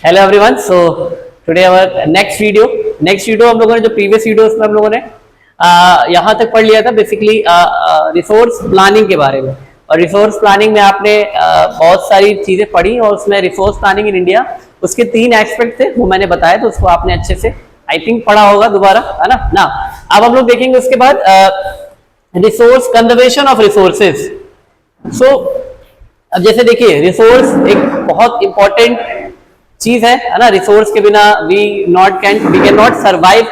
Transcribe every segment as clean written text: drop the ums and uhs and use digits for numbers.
Hello everyone. So today our next video हम लोगों ने जो प्रीवियस वीडियोस में हम लोगों ने यहाँ तक पढ़ लिया था बेसिकली रिसोर्स प्लानिंग के बारे में। और रिसोर्स प्लानिंग में आपने बहुत सारी चीजें पढ़ी और उसमें रिसोर्स प्लानिंग इन इंडिया उसके 3 एस्पेक्ट थे वो मैंने बताया, तो उसको आपने अच्छे से आई थिंक पढ़ा होगा दोबारा, है ना। अब हम लोग देखेंगे उसके बाद रिसोर्स कंजर्वेशन ऑफ रिसोर्सेज। सो अब जैसे देखिए रिसोर्स एक बहुत इंपॉर्टेंट चीज है ना। रिसोर्स के बिना we can not survive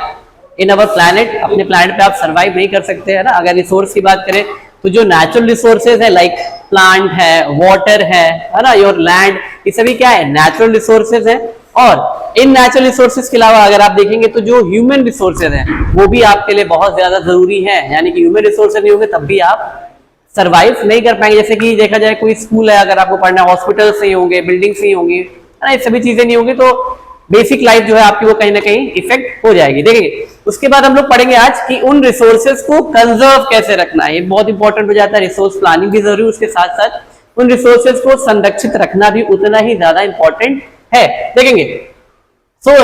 in our planet. अपने प्लैनेट पे आप सर्वाइव नहीं कर सकते, है ना। अगर रिसोर्स की बात करें तो जो नेचुरल रिसोर्सेज है लाइक प्लांट है, वाटर है ना, योर लैंड, ये सभी क्या है, नेचुरल रिसोर्सेज है। और इन नेचुरल रिसोर्सेज के अलावा अगर आप देखेंगे तो जो ह्यूमन रिसोर्सेज हैं वो भी आपके लिए बहुत ज्यादा जरूरी है। यानी कि ह्यूमन रिसोर्सेज नहीं होंगे तब भी आप सर्वाइव नहीं कर पाएंगे। जैसे कि देखा जाए कोई स्कूल है, अगर आपको पढ़ना है, हॉस्पिटल्स नहीं होंगे, बिल्डिंग्स नहीं होंगी, है ना, ये सभी चीजें नहीं होंगी तो बेसिक लाइफ जो है आपकी वो कहीं ना कहीं इफेक्ट हो जाएगी। देखिए उसके बाद हम लोग पढ़ेंगे आज कि उन रिसोर्सेज को कंजर्व कैसे रखना है। ये बहुत इंपॉर्टेंट हो जाता है। रिसोर्स प्लानिंग भी जरूरी है, उसके साथ साथ उन रिसोर्सेज को संरक्षित रखना भी उतना ही ज्यादा इंपॉर्टेंट है। देखेंगे so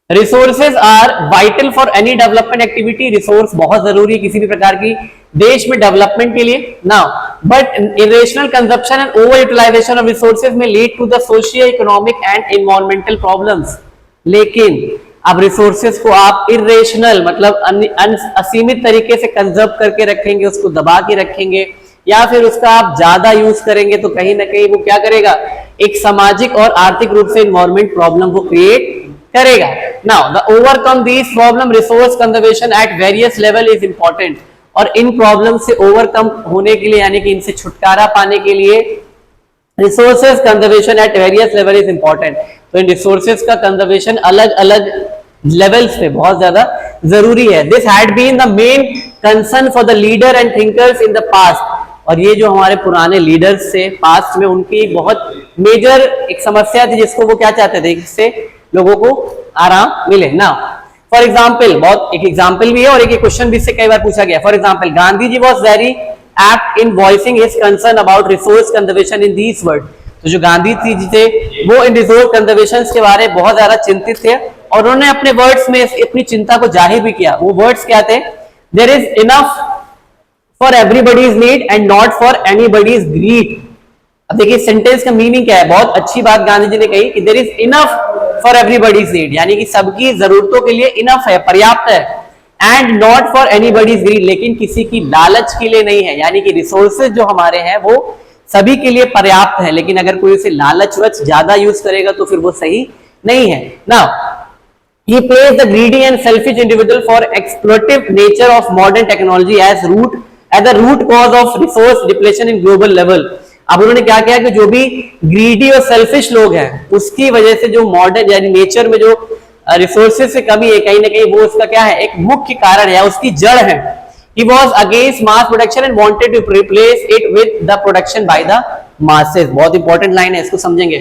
resources are vital for any development activity. Resource बहुत जरूरी है किसी भी प्रकार की देश में डेवलपमेंट के लिए। Now but irrational consumption and over utilization of resources में lead to the socio economic and environmental problems. लेकिन अब रिसोर्सेज को आप इरेशनल मतलब असीमित तरीके से कंजर्व करके रखेंगे, उसको दबा के रखेंगे, या फिर उसका आप ज्यादा यूज करेंगे तो कहीं ना कहीं वो क्या करेगा, एक सामाजिक और आर्थिक रूप से एनवायरमेंट प्रॉब्लम वो क्रिएट करेगा। Now the overcome these problem resource conservation at various level is important. और इन प्रॉब्लम से ओवरकम होने के लिए यानी कि इनसे छुटकारा पाने के लिए resources conservation at various level is important. तो इन रिसोर्सेज का कंजर्वेशन अलग अलग लेवल्स पे बहुत ज्यादा जरूरी है। This had been the main concern for the leader and thinkers in the past. और ये जो हमारे पुराने लीडर्स थे पास्ट में, उनकी बहुत मेजर एक समस्या थी जिसको वो क्या चाहते थे, जिससे लोगों को आराम मिले ना। फॉर एग्जाम्पल, बहुत एक एग्जाम्पल भी है और एक क्वेश्चन भी इससे कई बार पूछा गया। For example, Gandhi ji was very act in voicing his concern about resource conservation in these word. तो जो गांधी जी थे वो इन रिसोर्स कंजर्वेशन के बारे में बहुत ज्यादा चिंतित थे और उन्होंने अपने वर्ड्स में अपनी चिंता को जाहिर भी किया। वो वर्ड्स क्या थे, there is enough for everybody's need and not for anybody's greed. अब देखिए सेंटेंस का मीनिंग क्या है, बहुत अच्छी बात गांधी जी ने कही कि there is enough for everybody's need, यानी कि सबकी जरूरतों के लिए इनफ है, पर्याप्त है, and not for anybody's greed, लेकिन किसी की लालच के लिए नहीं है। यानी कि रिसोर्सेज जो हमारे हैं वो सभी के लिए पर्याप्त है, लेकिन अगर कोई उसे लालचवश ज्यादा यूज करेगा तो फिर वो सही नहीं है ना। He plays the greedy and selfish individual for exploitative nature of modern technology as the root cause of resource depletion in global level। अब उन्होंने क्या किया कि जो भी ग्रीडी और सेल्फिश लोग हैं उसकी वजह से जो मॉडर्न यानी नेचर में जो रिसोर्सेज से कमी है कहीं ना कहीं वो उसका क्या है, एक मुख्य कारण है, उसकी जड़ है। He was against mass production and wanted to replace it with the production by the masses। बहुत इंपॉर्टेंट लाइन है, इसको समझेंगे।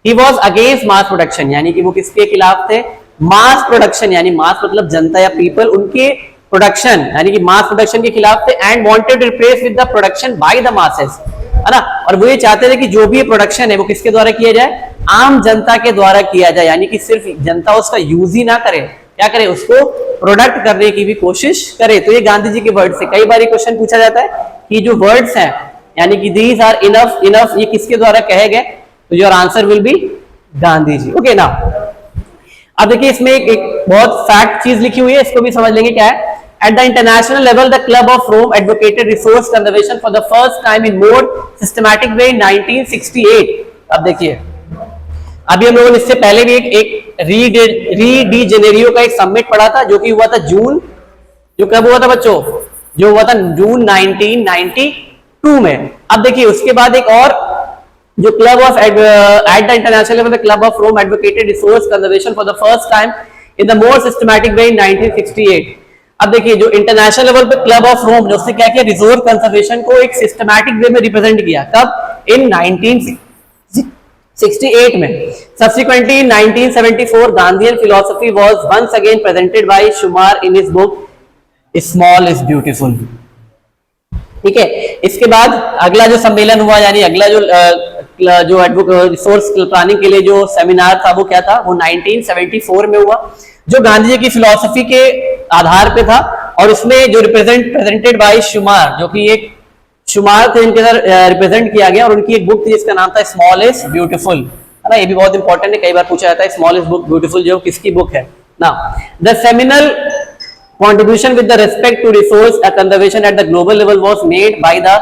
He was against mass production यानी कि वो किसके खिलाफ थे, मास प्रोडक्शन, यानी मास मतलब जनता या पीपल, उनके प्रोडक्शन यानी कि मास प्रोडक्शन के खिलाफ थे। And wanted to replace with the production by the masses, है ना। और वो ये चाहते थे कि जो भी प्रोडक्शन है वो किसके द्वारा किया जाए, आम जनता के द्वारा किया जाए, यानी कि सिर्फ जनता उसका यूज ही ना करे, क्या करे, उसको प्रोडक्ट करने की भी कोशिश करे। तो ये गांधी जी के वर्ड से कई बार क्वेश्चन पूछा जाता है कि जो वर्ड्स हैं यानी कि दीज आर इनफ इनफ, ये किसके द्वारा कहे गए, तो your answer will be Gandhi ji. Okay ना। अब देखिए इसमें एक बहुत फैक्ट चीज लिखी हुई है, इसको भी समझ लेंगे क्या है। At the international level, the Club of Rome advocated resource conservation for the first time in more systematic way in 1968। अब देखिए अभी हम लोगों ने इससे पहले भी एक री डी जेनेरियो का एक समिट पढ़ा था जो कि हुआ था जून, जो कब हुआ था बच्चों, जो हुआ था जून 1992 में। अब देखिए उसके बाद एक और जो club of at the international level, the club of Rome advocated resource conservation for the first time in the more systematic way in 1968। अब देखिए जो इंटरनेशनल लेवल पे क्लब ऑफ रोम ने उसने क्या किया, रिसोर्स कंजर्वेशन को एक सिस्टमैटिक वे में रिप्रेजेंट किया। कब, इन 1968 में। Subsequently in 1974 Gandhian philosophy was once again presented by Schumacher in his book small is beautiful. ठीक है, इसके बाद अगला जो सम्मेलन हुआ यानी अगला जो जो रिसोर्स प्लानिंग के लिए जो सेमिनार था वो क्या था, वो 1974 में हुआ, जो गांधी जी की फिलॉसफी के आधार पे था। और उसमें जो प्रेजेंटेड बाय शुमार, जो कि एक शुमार थे इनके अंदर रिप्रेजेंट किया गया, और उनकी एक बुक थी जिसका नाम था स्मॉल इज ब्यूटीफुल, है ना। ये भी बहुत इंपॉर्टेंट है, कई बार पूछा जाता है स्मॉल इज बुक ब्यूटीफुल जो किसकी बुक है ना। The seminal contribution with the respect to resource conservation at the global level was made by the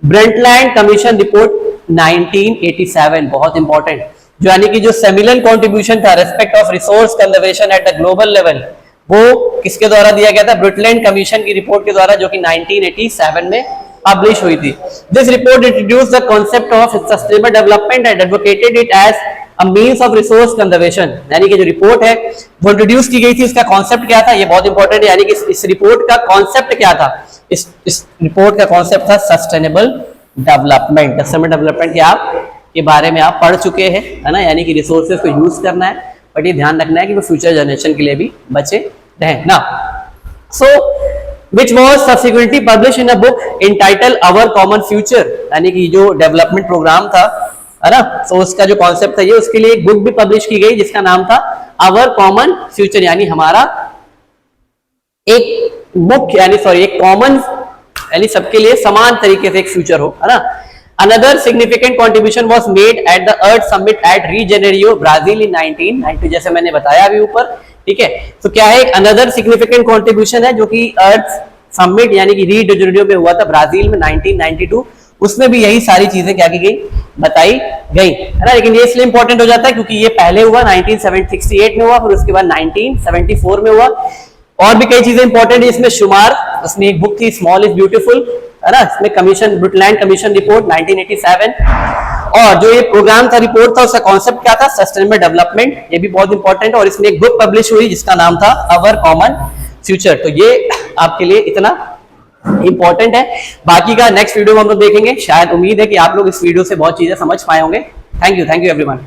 Brundtland Commission report 1987, बहुत इंपॉर्टेंट, जो यानी कि जो सेमिनल कंट्रीब्यूशन था respect of resource conservation at the global level, वो किसके द्वारा दिया गया था, ब्रुटलैंड कमीशन की रिपोर्ट के द्वारा, जो कि 1987 में पब्लिश हुई थी। This report introduce the concept of sustainable development and advocated it as a means of resource conservation, यानी कि जो रिपोर्ट है वो इंट्रोड्यूस की गई थी, उसका कॉन्सेप्ट क्या था, ये बहुत इंपॉर्टेंट है, यानी कि इस रिपोर्ट का कॉन्सेप्ट क्या था, इस रिपोर्ट का कॉन्सेप्ट था सस्टेनेबल डेवलपमेंट। सस्टेनेबल डेवलपमेंट के आप के बारे में आप पढ़ चुके हैं, है ना, यानी कि रिसोर्सेज को यूज करना है, बट ये ध्यान रखना है कि वो फ्यूचर जनरेशन के लिए भी बचे रहें ना। सो which was subsequently published in a book entitled Our Common Future, यानी कि जो डेवलपमेंट प्रोग्राम था, है ना, तो उसका जो कॉन्सेप्ट था ये, उसके लिए एक बुक भी पब्लिश की गई जिसका नाम था आवर कॉमन फ्यूचर, यानी हमारा एक मुख्य यानी सॉरी एक कॉमन यानी सबके लिए समान तरीके से एक फ्यूचर हो, है ना। Another significant contribution was made at the Earth Summit at Rio de Janeiro, Brazil in 1992, जैसे मैंने बताया अभी ऊपर, ठीक है। तो क्या है, एक अनदर सिग्निफिकेंट कंट्रीब्यूशन है जो कि अर्थ समिट यानी कि री डे जेनेरियो में हुआ था ब्राजील में 1992, उसमें भी यही सारी चीजें क्या की गई, बताई गई, है ना। लेकिन ये इसलिए इंपॉर्टेंट हो जाता है क्योंकि ये पहले हुआ 1968 में हुआ, फिर उसके बाद 1974 में हुआ। और भी कई चीजें इंपॉर्टेंट है इसमें शुमार, उसमें एक बुक थी स्मॉल इज ब्यूटीफुल, है ना, इसमें कमीशन ब्रुटलैंड कमीशन रिपोर्ट 1987, और जो ये प्रोग्राम था रिपोर्ट था उसका कॉन्सेप्ट क्या था, सस्टेनेबल डेवलपमेंट, ये भी बहुत इंपॉर्टेंट है। और इसमें एक बुक पब्लिश हुई जिसका नाम था अवर कॉमन फ्यूचर। तो ये आपके लिए इतना इंपॉर्टेंट है, बाकी का नेक्स्ट वीडियो में हम लोग देखेंगे। शायद उम्मीद है कि आप लोग इस वीडियो से बहुत चीजें समझ पाए होंगे। Thank you everyone.